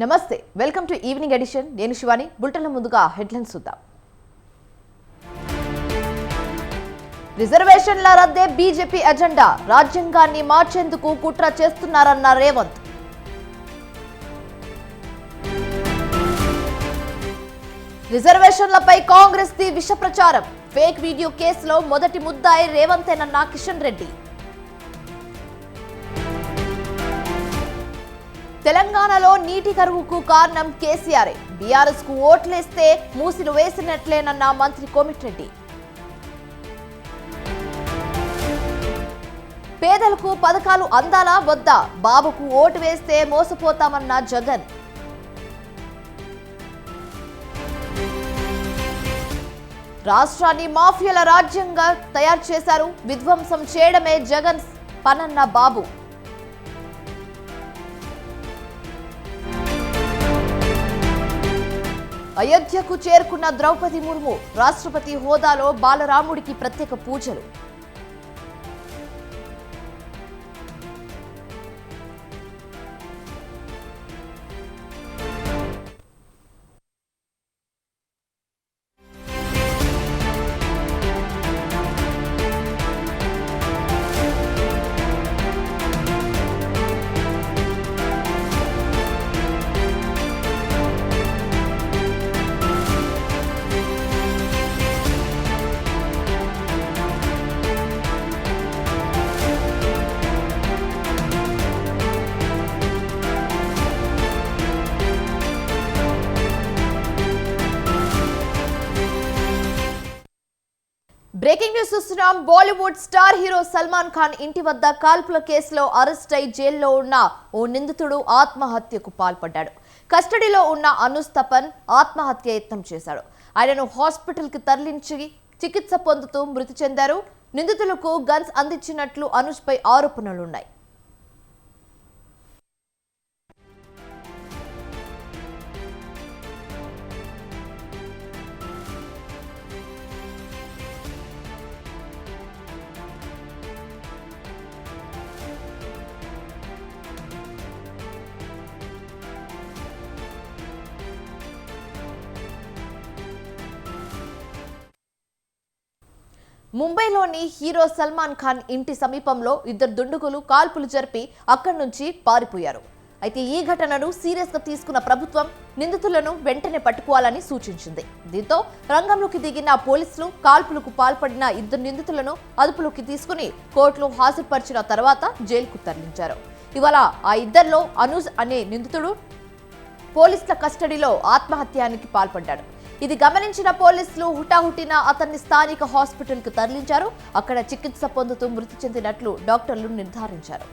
నమస్తే welcome to evening edition నేను శివాని బులెటిన్ల ముందుగా హెడ్లైన్స్ చూద్దాం రిజర్వేషన్ల రద్దే బీజేపీ ఎజెండా రాజ్యాంగాన్ని మార్చేందుకు కుట్ర చేస్తున్నారన్న రేవంత్ రిజర్వేషన్లపై కాంగ్రెస్ ది విష ప్రచారం ఫేక్ వీడియో కేసులో మొదటి ముద్దాయి రేవంతేనన్న కిషన్ రెడ్డి తెలంగాణలో నీటి కరువుకు కారణం కేసీఆర్ బీఆర్ఎస్ కు ఓట్లేస్తే మూసిలు వేసినట్లేనన్న మంత్రి కోమిటిరెడ్డి పేదలకు పథకాలు అందాలా వద్దా బాబుకు ఓటు వేస్తే మోసపోతామన్న జగన్ రాష్ట్రాన్ని మాఫియాల రాజ్యంగా తయారు చేశారు విధ్వంసం చేయడమే జగన్ పనన్న బాబు అయోధ్యకు చేరుకున్న ద్రౌపది ముర్ము రాష్ట్రపతి హోదాలో బాలరాముడికి ప్రత్యేక పూజలు బ్రేకింగ్ న్యూస్ చూస్తున్నాం. బాలీవుడ్ స్టార్ హీరో సల్మాన్ ఖాన్ ఇంటి వద్ద కాల్పుల కేసులో అరెస్ట్ అయి జైల్లో ఉన్న ఓ నిందితుడు ఆత్మహత్యకు పాల్పడ్డాడు. కస్టడీలో ఉన్న అనుజ్ తపన్ ఆత్మహత్య యత్నం చేశాడు. ఆయనను హాస్పిటల్ కి తరలించి చికిత్స పొందుతూ మృతి చెందారు. నిందితులకు గన్స్ అందించినట్లు అనుజ్ పై ఆరోపణలున్నాయి. ముంబైలోని హీరో సల్మాన్ ఖాన్ ఇంటి సమీపంలో ఇద్దరు దుండగులు కాల్పులు జరిపి అక్కడి నుంచి పారిపోయారు. అయితే ఈ ఘటనను సీరియస్ గా తీసుకున్న ప్రభుత్వం నిందితులను వెంటనే పట్టుకోవాలని సూచించింది. దీంతో రంగంలోకి దిగిన పోలీసులు కాల్పులకు పాల్పడిన ఇద్దరు నిందితులను అదుపులోకి తీసుకుని కోర్టులో హాజరుపరిచిన తర్వాత జైలుకు తరలించారు. ఇవాళ ఆ ఇద్దరిలో అనుజ్ అనే నిందితుడు పోలీసుల కస్టడీలో ఆత్మహత్యానికి పాల్పడ్డాడు. ఇది గమనించిన పోలీసులు హుటాహుటిన అతన్ని స్థానిక హాస్పిటల్ కు తరలించారు. అక్కడ చికిత్స పొందుతూ మృతి చెందినట్లు డాక్టర్లు నిర్ధారించారు.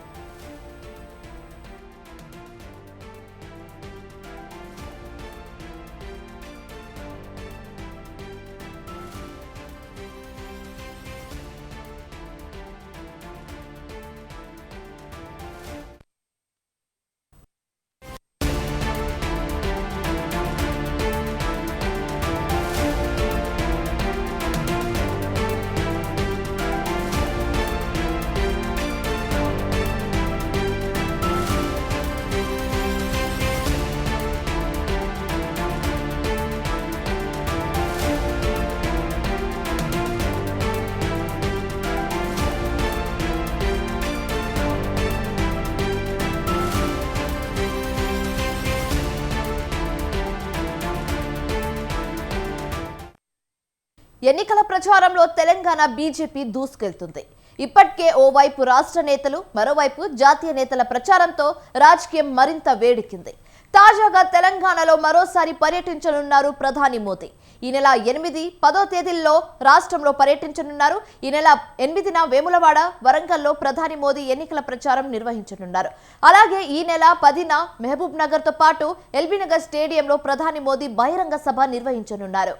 ఎన్నికల ప్రచారంలో తెలంగాణ బీజేపీ దూసుకెళ్తుంది. ఇప్పటికే ఓవైపు రాష్ట్ర నేతలు మరోవైపు జాతీయ నేతల ప్రచారంతో రాజకీయం మరింత వేడెక్కింది. తాజాగా తెలంగాణలో మరోసారి పర్యటించనున్నారు ప్రధాని మోదీ. ఈ నెల 8, 10 తేదీల్లో రాష్ట్రంలో పర్యటించనున్నారు. ఈ నెల 8న వేములవాడ, వరంగల్లో ప్రధాని మోదీ ఎన్నికల ప్రచారం నిర్వహించనున్నారు. అలాగే ఈ నెల 10న మహబూబ్ నగర్ తో పాటు ఎల్బీ నగర్ స్టేడియంలో ప్రధాని మోదీ బహిరంగ సభ నిర్వహించనున్నారు.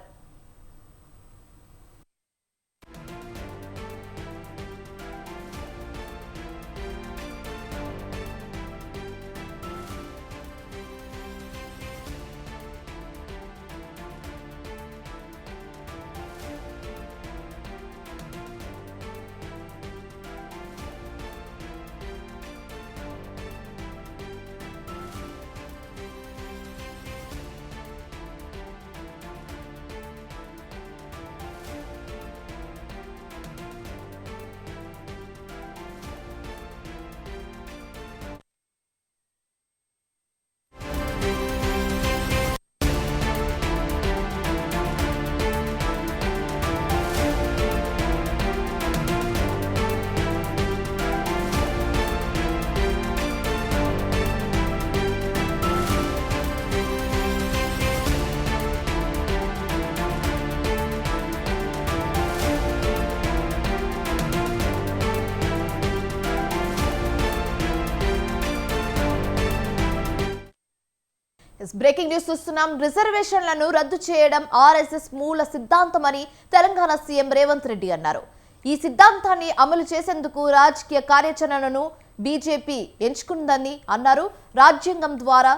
బ్రేకింగ్ న్యూస్ చూస్తున్నాం. రిజర్వేషన్లను రద్దు చేయడం ఆర్ఎస్ఎస్ మూల సిద్ధాంతమని తెలంగాణ సీఎం రేవంత్ రెడ్డి అన్నారు. ఈ సిద్ధాంతాన్ని అమలు చేసేందుకు రాజకీయ కార్యాచరణను బీజేపీ ఎంచుకుందని అన్నారు. రాజ్యాంగం ద్వారా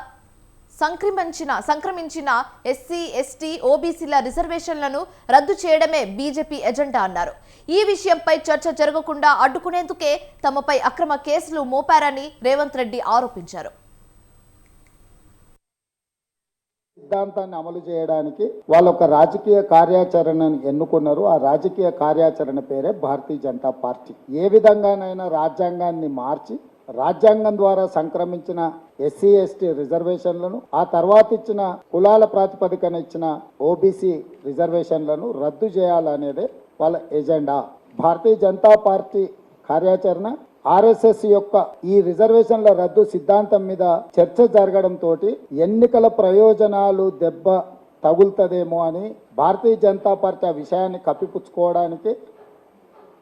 సంక్రమించిన ఎస్సీ, ఎస్టీ, ఓబీసీల రిజర్వేషన్లను రద్దు చేయడమే బీజేపీ ఎజెండా అన్నారు. ఈ విషయంపై చర్చ జరగకుండా అడ్డుకునేందుకే తమపై అక్రమ కేసులు మోపారని రేవంత్ రెడ్డి ఆరోపించారు. సిద్ధాంతాన్ని అమలు చేయడానికి వాళ్ళు ఒక రాజకీయ కార్యాచరణను ఎన్నుకున్నారు. ఆ రాజకీయ కార్యాచరణ పేరే భారతీయ జనతా పార్టీ. ఏ విధంగానైనా రాజ్యాంగాన్ని మార్చి రాజ్యాంగం ద్వారా సంక్రమించిన ఎస్సీ, ఎస్టీ రిజర్వేషన్లను, ఆ తర్వాత ఇచ్చిన కులాల ప్రాతిపదికన ఇచ్చిన ఓబీసీ రిజర్వేషన్లను రద్దు చేయాలనేదే వాళ్ళ ఎజెండా. భారతీయ జనతా పార్టీ కార్యాచరణ ఆర్ఎస్ఎస్ యొక్క ఈ రిజర్వేషన్ల రద్దు సిద్ధాంతం మీద చర్చ జరగడంతో ఎన్నికల ప్రయోజనాలు దెబ్బ తగులుతుందేమో అని భారతీయ జనతా పార్టీ ఆ విషయాన్ని కప్పిపుచ్చుకోవడానికి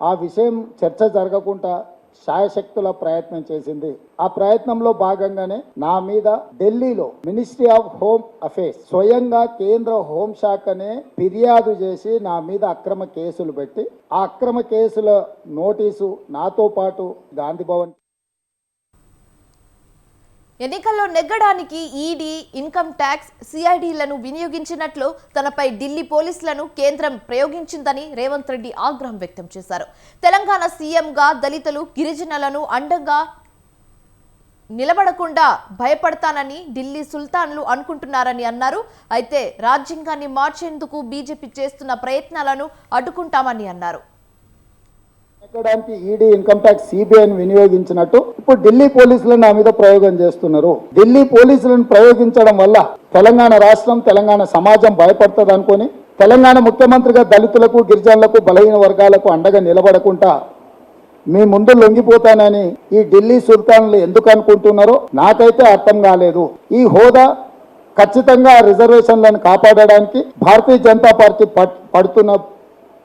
ఆ విషయం చర్చ జరగకుండా శాయశక్తుల ప్రయత్నం చేసింది. ఆ ప్రయత్నంలో భాగంగానే నా మీద ఢిల్లీలో మినిస్ట్రీ ఆఫ్ హోమ్ అఫేర్స్ స్వయంగా కేంద్ర హోంశాఖనే ఫిర్యాదు చేసి నా మీద అక్రమ కేసులు పెట్టి ఆ అక్రమ కేసుల నోటీసు నాతో పాటు గాంధీ భవన్ ఎన్నికల్లో నెగ్గడానికి ఈడీ, ఇన్కమ్ ట్యాక్స్, సిఐడిలను వినియోగించినట్లు తనపై ఢిల్లీ పోలీసులను కేంద్రం ప్రయోగించిందని రేవంత్ రెడ్డి ఆగ్రహం వ్యక్తం చేశారు. తెలంగాణ సీఎంగా దళితులు, గిరిజనులను అండగా నిలబడకుండా భయపడతానని ఢిల్లీ సుల్తాన్లు అనుకుంటున్నారని అన్నారు. అయితే రాజ్యాంగాన్ని మార్చేందుకు బీజేపీ చేస్తున్న ప్రయత్నాలను అడ్డుకుంటామని అన్నారు. ఎక్కడానికి ఈడీ, ఇన్కమ్ ట్యాక్స్, సిబిఐని వినియోగించినట్టు ఇప్పుడు ఢిల్లీ పోలీసులను నా మీద ప్రయోగం చేస్తున్నారు. ఢిల్లీ పోలీసులను ప్రయోగించడం వల్ల తెలంగాణ రాష్ట్రం, తెలంగాణ సమాజం భయపడుతుంది అనుకొని తెలంగాణ ముఖ్యమంత్రిగా దళితులకు, గిరిజనులకు, బలహీన వర్గాలకు అండగా నిలబడకుండా మీ ముందు లొంగిపోతానని ఈ ఢిల్లీ సుల్తాన్లు ఎందుకు అనుకుంటున్నారో నాకైతే అర్థం కాలేదు. ఈ హోదా ఖచ్చితంగా రిజర్వేషన్లను కాపాడడానికి భారతీయ జనతా పార్టీ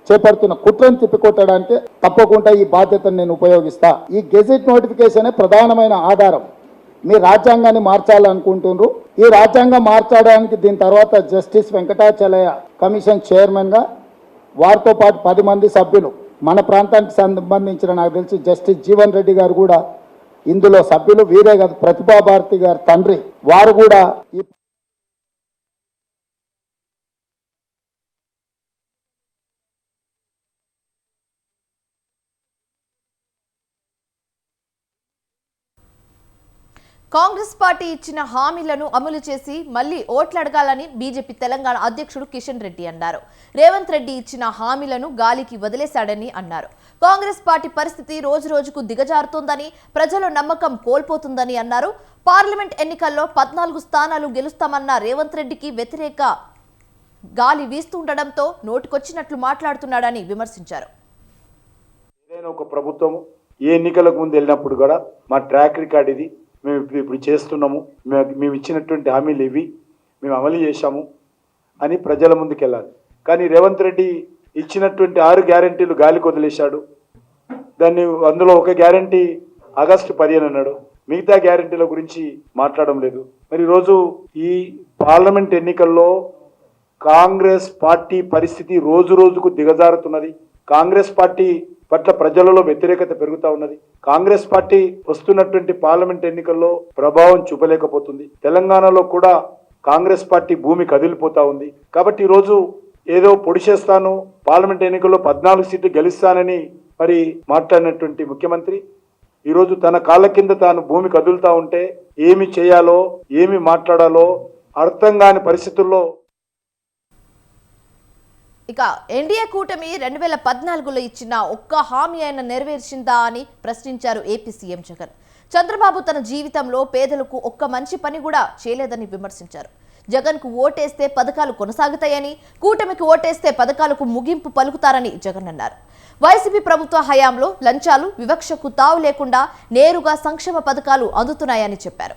చేపడుతున్న కుట్రను తిప్పికొట్టడానికి తప్పకుండా ఈ బాధ్యతను నేను ఉపయోగిస్తా. ఈ గెజెట్ నోటిఫికేషనే ప్రధానమైన ఆధారం. మీ రాజ్యాంగాన్ని మార్చాలనుకుంటున్నారు. ఈ రాజ్యాంగం మార్చడానికి దీని తర్వాత జస్టిస్ వెంకటాచలయ కమిషన్ చైర్మన్ గా వారితో పాటు 10 మంది సభ్యులు, మన ప్రాంతానికి సంబంధించిన నాకు తెలిసి జస్టిస్ జీవన్ రెడ్డి గారు కూడా ఇందులో సభ్యులు. వీరే కాదు, ప్రతిభా భారతి గారు తండ్రి వారు కూడా ఈ కాంగ్రెస్ పార్టీ ఇచ్చిన హామీలను అమలు చేసి మళ్లీ ఓట్లడగాలని బీజేపీ తెలంగాణ అధ్యక్షుడు కిషన్ రెడ్డి అన్నారు. రేవంత్ రెడ్డి ఇచ్చిన హామీలను గాలికి వదిలేశాడని అన్నారు. కాంగ్రెస్ పార్టీ పరిస్థితి రోజురోజుకు దిగజారుతోందని, ప్రజల నమ్మకం కోల్పోతుందని అన్నారు. పార్లమెంట్ ఎన్నికల్లో 14 స్థానాలు గెలుస్తామన్న రేవంత్ రెడ్డికి వ్యతిరేక గాలి వీస్తుండడంతో నోటికొచ్చినట్లు మాట్లాడుతున్నాడని విమర్శించారు. ఒక ప్రభుత్వం ఏ ఎన్నికలకు ముందు వెళ్ళినప్పుడు కూడా మా ట్రాక్ రికార్డ్ ఇది, మేము ఇప్పుడు చేస్తున్నాము, మేము ఇచ్చినటువంటి హామీలు ఇవి, మేము అమలు చేశాము అని ప్రజల ముందుకు వెళ్ళాలి. కానీ రేవంత్ రెడ్డి ఇచ్చినటువంటి 6 గ్యారెంటీలు గాలికి వదిలేశాడు. అందులో ఒక గ్యారెంటీ ఆగస్టు 15 అన్నాడు. మిగతా గ్యారెంటీల గురించి మాట్లాడడం లేదు. మరి ఈరోజు ఈ పార్లమెంట్ ఎన్నికల్లో కాంగ్రెస్ పార్టీ పరిస్థితి రోజు రోజుకు దిగజారుతున్నది. కాంగ్రెస్ పార్టీ పట్ల ప్రజలలో వ్యతిరేకత పెరుగుతా ఉన్నది. కాంగ్రెస్ పార్టీ వస్తున్నటువంటి పార్లమెంట్ ఎన్నికల్లో ప్రభావం చూపలేకపోతుంది. తెలంగాణలో కూడా కాంగ్రెస్ పార్టీ భూమి కదిలిపోతా ఉంది. కాబట్టి ఈరోజు ఏదో పొడి చేస్తాను, పార్లమెంట్ ఎన్నికల్లో 14 సీట్లు గెలుస్తానని మరి మాట్లాడినటువంటి ముఖ్యమంత్రి ఈరోజు తన కాళ్ళ కింద తాను భూమి కదులుతా ఉంటే ఏమి చేయాలో, ఏమి మాట్లాడాలో అర్థం కాని పరిస్థితుల్లో ఇక ఎన్డీఏ కూటమి 2014లో ఇచ్చిన ఒక్క హామీ అయినా నెరవేర్చిందా అని ప్రశ్నించారు ఏపీ సీఎం జగన్. చంద్రబాబు తన జీవితంలో పేదలకు ఒక్క మంచి పని కూడా చేయలేదని విమర్శించారు. జగన్ కు ఓటేస్తే పథకాలు కొనసాగుతాయని, కూటమికి ఓటేస్తే పథకాలకు ముగింపు పలుకుతారని జగన్ అన్నారు. వైసీపీ ప్రభుత్వ హయాంలో లంచాలు, వివక్షకు తావు లేకుండా నేరుగా సంక్షేమ పథకాలు అందుతున్నాయని చెప్పారు.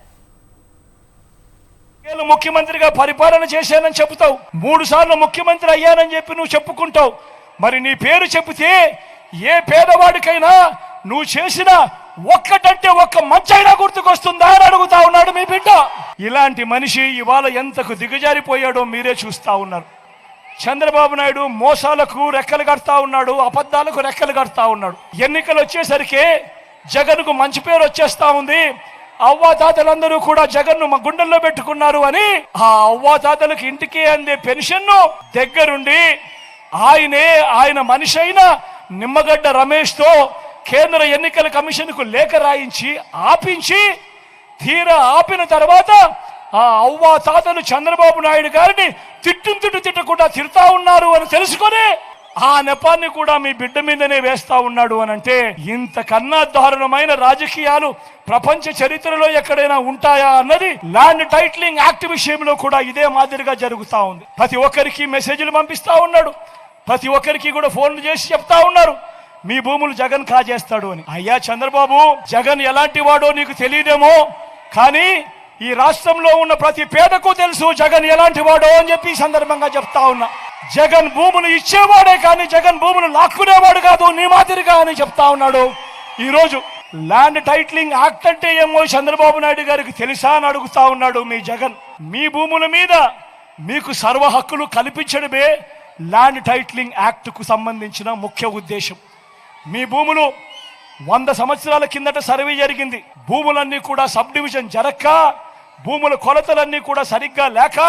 ముఖ్యమంత్రిగా పరిపాలన చేశానని చెబుతావు, 3 సార్లు ముఖ్యమంత్రి అయ్యానని చెప్పి నువ్వు చెప్పుకుంటావు. మరి నీ పేరు చెబితే ఏ పేదవాడికైనా నువ్వు చేసిన ఒక్కటంటే ఒక్క మంచైనా గుర్తుకొస్తుందా అని అడుగుతా ఉన్నాడు మీ బిడ్డ. ఇలాంటి మనిషి ఇవాళ ఎంతకు దిగజారిపోయాడో మీరే చూస్తా ఉన్నారు. చంద్రబాబు నాయుడు మోసాలకు రెక్కలు కడతా ఉన్నాడు, అబద్ధాలకు రెక్కలు కడతా ఉన్నాడు. ఎన్నికలు వచ్చేసరికి జగన్కు మంచి పేరు వచ్చేస్తా ఉంది. అవ్వాతాతలందరూ కూడా జగన్ను మా గుండెల్లో పెట్టుకున్నారు అని ఆ అవ్వాతాతలకు ఇంటికి అందే పెన్షన్ను దగ్గరుండి ఆయన మనిషి అయిన నిమ్మగడ్డ రమేష్తో కేంద్ర ఎన్నికల కమిషన్కు లేఖ రాయించి ఆపించి తీరా ఆపిన తర్వాత ఆ అవ్వాతాతలు చంద్రబాబు నాయుడు గారిని తిట్టకుండా తిడతా ఉన్నారు అని తెలుసుకొని ఆ నెపాన్ని కూడా మీ బిడ్డ మీదనే వేస్తా ఉన్నాడు అని అంటే ఇంతకన్నా దారుణమైన రాజకీయాలు ప్రపంచ చరిత్రలో ఎక్కడైనా ఉంటాయా అన్నది ల్యాండ్ టైటిలింగ్ యాక్ట్ విషయంలో కూడా ఇదే మాదిరిగా జరుగుతా ఉంది. ప్రతి ఒక్కరికి మెసేజ్లు పంపిస్తా ఉన్నాడు, ప్రతి ఒక్కరికి కూడా ఫోన్లు చేసి చెప్తా ఉన్నారు మీ భూములు జగన్ కాజేస్తాడు అని. అయ్యా చంద్రబాబు, జగన్ ఎలాంటి వాడో నీకు తెలియదేమో, కానీ ఈ రాష్ట్రంలో ఉన్న ప్రతి పేదకు తెలుసు జగన్ ఎలాంటి వాడో అని చెప్పి ఈ సందర్భంగా చెప్తా ఉన్నా. జగన్ భూములు ఇచ్చేవాడే కానీ జగన్ భూములు లాక్కునేవాడు కాదు నీ మాదిరిగా అని చెప్తా ఉన్నాడు. ఈరోజు ల్యాండ్ టైటిలింగ్ యాక్ట్ అంటే ఏమో చంద్రబాబు నాయుడు గారికి తెలుసా అని అడుగుతా ఉన్నాడు మీ జగన్. మీ భూముల మీద మీకు సర్వ హక్కులు కల్పించడమే ల్యాండ్ టైటిలింగ్ యాక్ట్కు సంబంధించిన ముఖ్య ఉద్దేశం. మీ భూములు 100 సంవత్సరాల కిందట సర్వే జరిగింది. భూములన్నీ కూడా సబ్ డివిజన్ జరక్క, భూముల కొలతలన్నీ కూడా సరిగ్గా లేక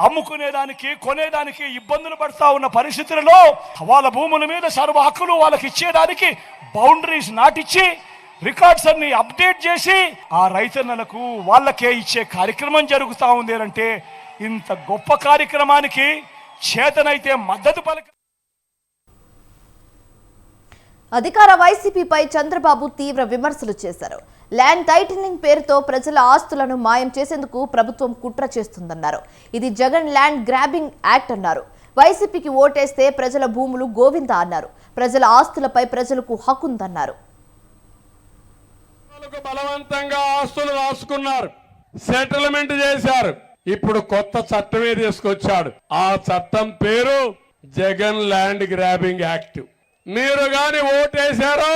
అమ్ముకునేదానికి కొనేదానికి ఇబ్బందులు పడతా ఉన్న పరిస్థితులలో వాళ్ళ భూముల మీద సర్వ హక్కులు వాళ్ళకి ఇచ్చేదానికి బౌండరీస్ నాటిచ్చి రికార్డ్స్ అన్ని అప్డేట్ చేసి ఆ రైతన్నలకు వాళ్ళకే ఇచ్చే కార్యక్రమం జరుగుతూ ఉంది అంటే ఇంత గొప్ప కార్యక్రమానికి చేతనైతే మద్దతు పలక. అధికార వైసీపీపై చంద్రబాబు తీవ్ర విమర్శలు చేశారు. ల్యాండ్ టైటిలింగ్ పేరుతో ప్రజల ఆస్తులను మాయం చేసేందుకు ప్రభుత్వం కుట్ర చేస్తుందన్నారు. ఇది జగన్ ల్యాండ్ గ్రాబింగ్ యాక్ట్ అన్నారు. వైసీపీకి ఓటేస్తే ప్రజల భూములు గోవిందా అన్నారు. ప్రజల ఆస్తులపై ప్రజలకు హక్కుందన్నారు. బలవంతంగా ఆస్తులు రాసుకున్నారు, సెటిల్మెంట్ చేశారు. ఇప్పుడు కొత్త చట్టమే తీసుకొచ్చాడు. ఆ చట్టం పేరు జగన్ ల్యాండ్ గ్రాబింగ్ యాక్ట్. మీరు గాని ఓటేశారో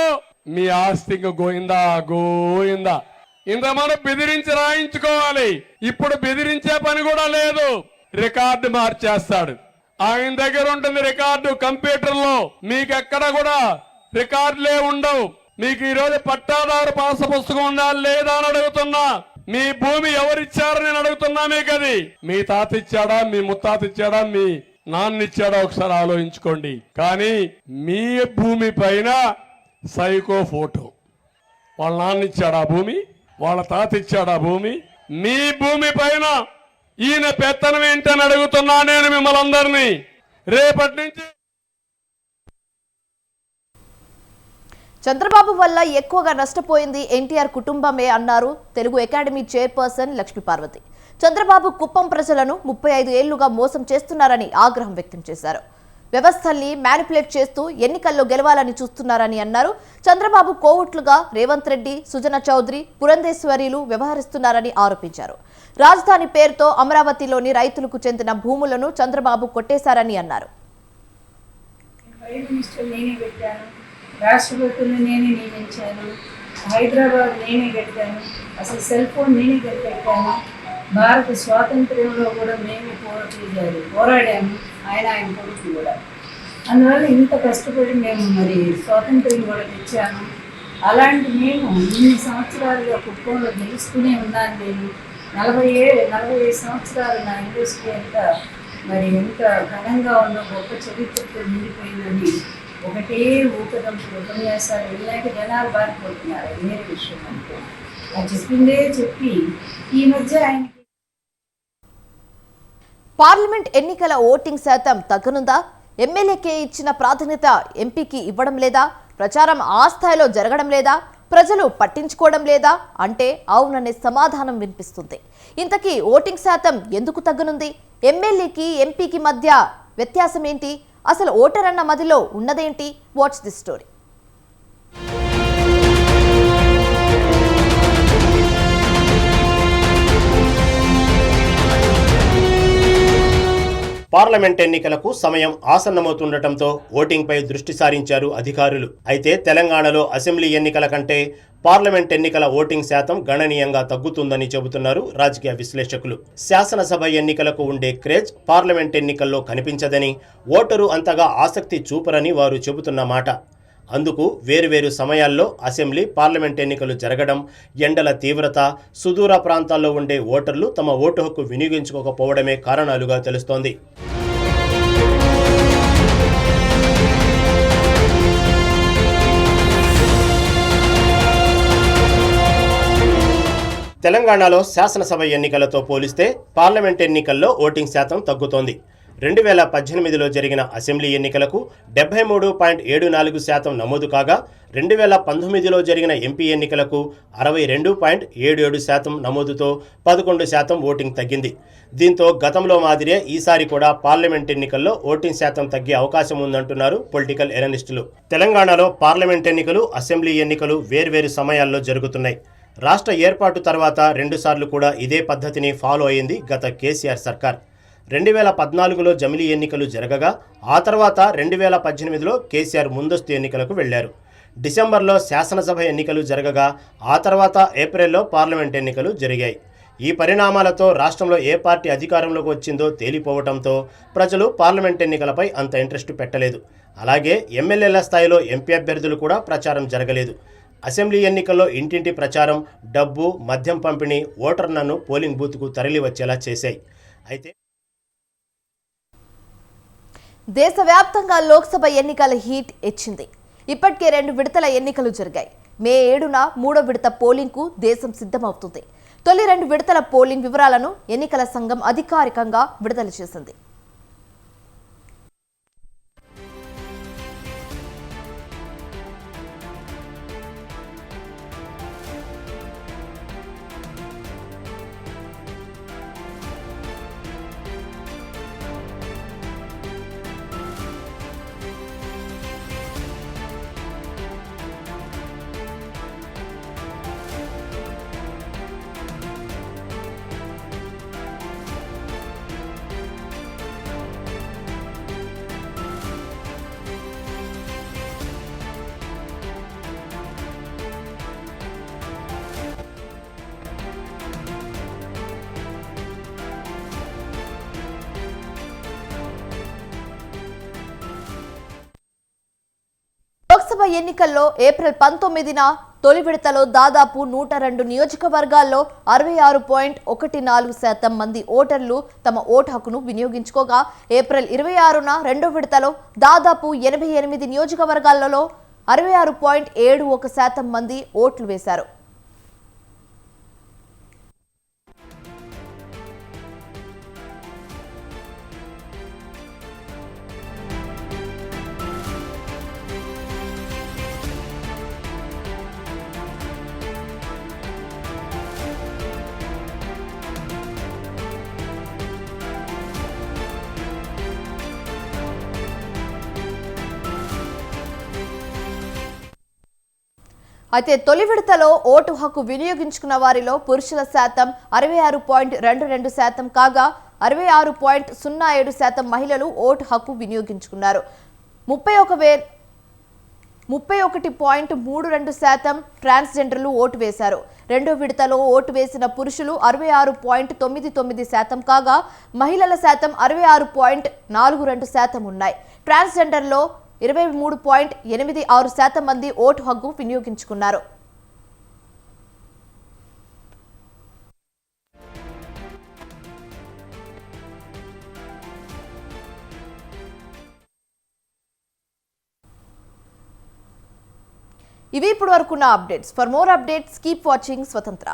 మీ ఆస్తి గోయిందా గోయిందా. ఇంతమంది బెదిరించి రాయించుకోవాలి. ఇప్పుడు బెదిరించే పని కూడా లేదు, రికార్డు మార్చేస్తాడు. ఆయన దగ్గర ఉంటుంది రికార్డు కంప్యూటర్ లో. మీకు ఎక్కడ కూడా రికార్డులే ఉండవు. మీకు ఈ రోజు పట్టాదారు పాస పుస్తకం ఉండాలి లేదా అని అడుగుతున్నా. మీ భూమి ఎవరిచ్చారని నేను అడుగుతున్నా. మీకు అది మీ తాత ఇచ్చాడా, మీ ముత్తాత ఇచ్చాడా, మీ నాన్న ఇచ్చాడా ఒకసారి ఆలోచించుకోండి. కానీ మీ భూమి పైన సైకో ఫోటో, వాళ్ళ నాన్న ఇచ్చాడా భూమి, వాళ్ళ తాత ఇచ్చాడా భూమి, మీ భూమి పైన ఈయన పెత్తనం ఏంటని అడుగుతున్నా నేను మిమ్మల్ని అందరినీ. రేపటి నుంచి చంద్రబాబు వల్ల ఎక్కువగా నష్టపోయింది ఎన్టీఆర్ కుటుంబమే అన్నారు తెలుగు అకాడమీ చైర్పర్సన్ లక్ష్మీ పార్వతి. చంద్రబాబు కుప్పం ప్రజలను 35 ఏళ్లుగా మోసం చేస్తున్నారని ఆగ్రహం వ్యక్తం చేశారు. వ్యవస్థల్ని మ్యానిపులేట్ చేస్తూ ఎన్నికల్లో గెలవాలని చూస్తున్నారని అన్నారు. చంద్రబాబు కోవట్లుగా రేవంత్ రెడ్డి, సుజనా చౌదరి, పురంధేశ్వరిలు వ్యవహరిస్తున్నారని ఆరోపించారు. రాజధాని పేరుతో అమరావతిలోని రైతులకు చెందిన భూములను చంద్రబాబు కొట్టేశారని అన్నారు. రాష్ట్రపతిని నేనే నియమించాను, హైదరాబాద్ నేనే కట్టాను, అసలు సెల్ ఫోన్ నేనే కట్టాను, భారత స్వాతంత్ర్యంలో కూడా మేమే పోరాడాము, ఆయన కొడుకు కూడా. అందువల్ల ఇంత కష్టపడి మేము మరి స్వాతంత్ర్యం కూడా తెచ్చాము. అలాంటి మేము ఇన్ని సంవత్సరాలుగా కుప్పంలో గెలుస్తూనే ఉన్నాను. నేను 45 సంవత్సరాలు నా ఇండస్ట్రీ అంతా మరి ఎంత ఘనంగా ఉన్న గొప్ప చరిత్రతో నిండిపోయిందని ఒకటే ఊకదంపుడు ఉపన్యాసాలు వెళ్ళాక జనాలు బారిపోతున్నారు. అది వేరే విషయం. అంటే అది చెప్పిందే చెప్పి ఈ మధ్య ఆయన పార్లమెంట్ ఎన్నికల ఓటింగ్ శాతం తగ్గనుందా? ఎమ్మెల్యేకే ఇచ్చిన ప్రాధాన్యత ఎంపీకి ఇవ్వడం లేదా? ప్రచారం ఆ స్థాయిలో జరగడం లేదా? ప్రజలు పట్టించుకోవడం లేదా అంటే అవుననే సమాధానం వినిపిస్తుంది. ఇంతకీ ఓటింగ్ శాతం ఎందుకు తగ్గనుంది? ఎమ్మెల్యేకి ఎంపీకి మధ్య వ్యత్యాసం ఏంటి? అసలు ఓటర్ అన్న మదిలో ఉన్నదేంటి? What's the story. పార్లమెంట్ ఎన్నికలకు సమయం ఆసన్నమవుతుండటంతో ఓటింగ్పై దృష్టి సారించారు అధికారులు. అయితే తెలంగాణలో అసెంబ్లీ ఎన్నికల కంటే పార్లమెంట్ ఎన్నికల ఓటింగ్ శాతం గణనీయంగా తగ్గుతుందని చెబుతున్నారు రాజకీయ విశ్లేషకులు. శాసనసభ ఎన్నికలకు ఉండే క్రేజ్ పార్లమెంట్ ఎన్నికల్లో కనిపించదని, ఓటరు అంతగా ఆసక్తి చూపరని వారు చెబుతున్న మాట. అందుకు వేరువేరు సమయాల్లో అసెంబ్లీ, పార్లమెంట్ ఎన్నికలు జరగడం, ఎండల తీవ్రత, సుదూర ప్రాంతాల్లో ఉండే ఓటర్లు తమ ఓటు హక్కు వినియోగించుకోకపోవడమే కారణాలుగా తెలుస్తోంది. తెలంగాణలో శాసనసభ ఎన్నికలతో పోలిస్తే పార్లమెంట్ ఎన్నికల్లో ఓటింగ్ శాతం తగ్గుతోంది. 2018లో జరిగిన అసెంబ్లీ ఎన్నికలకు 73.74% నమోదు కాగా 2019లో జరిగిన ఎంపీ ఎన్నికలకు 62.77% నమోదుతో 11% ఓటింగ్ తగ్గింది. దీంతో గతంలో మాదిరే ఈసారి కూడా పార్లమెంట్ ఎన్నికల్లో ఓటింగ్ శాతం తగ్గే అవకాశం ఉందంటున్నారు పొలిటికల్ ఎనలిస్టులు. తెలంగాణలో పార్లమెంట్ ఎన్నికలు, అసెంబ్లీ ఎన్నికలు వేర్వేరు సమయాల్లో జరుగుతున్నాయి. రాష్ట్ర ఏర్పాటు తర్వాత 2 సార్లు కూడా ఇదే పద్ధతిని ఫాలో అయింది గత కేసీఆర్ సర్కార్. 2014లో జమిలీ ఎన్నికలు జరగగా ఆ తర్వాత 2018లో కేసీఆర్ ముందస్తు ఎన్నికలకు వెళ్లారు. డిసెంబర్లో శాసనసభ ఎన్నికలు జరగగా ఆ తర్వాత ఏప్రిల్లో పార్లమెంట్ ఎన్నికలు జరిగాయి. ఈ పరిణామాలతో రాష్ట్రంలో ఏ పార్టీ అధికారంలోకి వచ్చిందో తేలిపోవడంతో ప్రజలు పార్లమెంట్ ఎన్నికలపై అంత ఇంట్రెస్ట్ పెట్టలేదు. అలాగే ఎమ్మెల్యేల స్థాయిలో ఎంపీ అభ్యర్థులు కూడా ప్రచారం జరగలేదు. అసెంబ్లీ ఎన్నికల్లో ఇంటింటి ప్రచారం, డబ్బు, మద్యం పంపిణీ ఓటర్లను పోలింగ్ బూత్కు తరలి వచ్చేలా చేశాయి. అయితే దేశవ్యాప్తంగా లోక్సభ ఎన్నికల హీట్ ఇచ్చింది. ఇప్పటికే 2 విడతల ఎన్నికలు జరిగాయి. మే 7న 3వ విడత పోలింగ్కు దేశం సిద్ధమవుతుంది. తొలి 2 విడతల పోలింగ్ వివరాలను ఎన్నికల సంఘం అధికారికంగా విడుదల చేసింది. లోక్సభ ఎన్నికల్లో ఏప్రిల్ 19న తొలి విడతలో దాదాపు 102 నియోజకవర్గాల్లో 66.14% మంది ఓటర్లు తమ ఓటు హక్కును వినియోగించుకోగా, ఏప్రిల్ 26న రెండో విడతలో దాదాపు 88 నియోజకవర్గాలలో 66.71% మంది ఓట్లు వేశారు. అయితే తొలి విడతలో ఓటు హక్కు వినియోగించుకున్న వారిలో పురుషుల శాతం 66.22% కాగా 66.07% మహిళలు ఓటు హక్కు వినియోగించుకున్నారు. 31.32% ట్రాన్స్జెండర్లు ఓటు వేశారు. రెండో విడతలో ఓటు వేసిన పురుషులు 66.99% కాగా మహిళల శాతం 66.42% ఉన్నాయి. ట్రాన్స్జెండర్లో 23.86% మంది ఓటు హక్కు వినియోగించుకున్నారు. ఇవి ఇప్పుడు వరకున్న updates. For more updates keep watching స్వతంత్ర.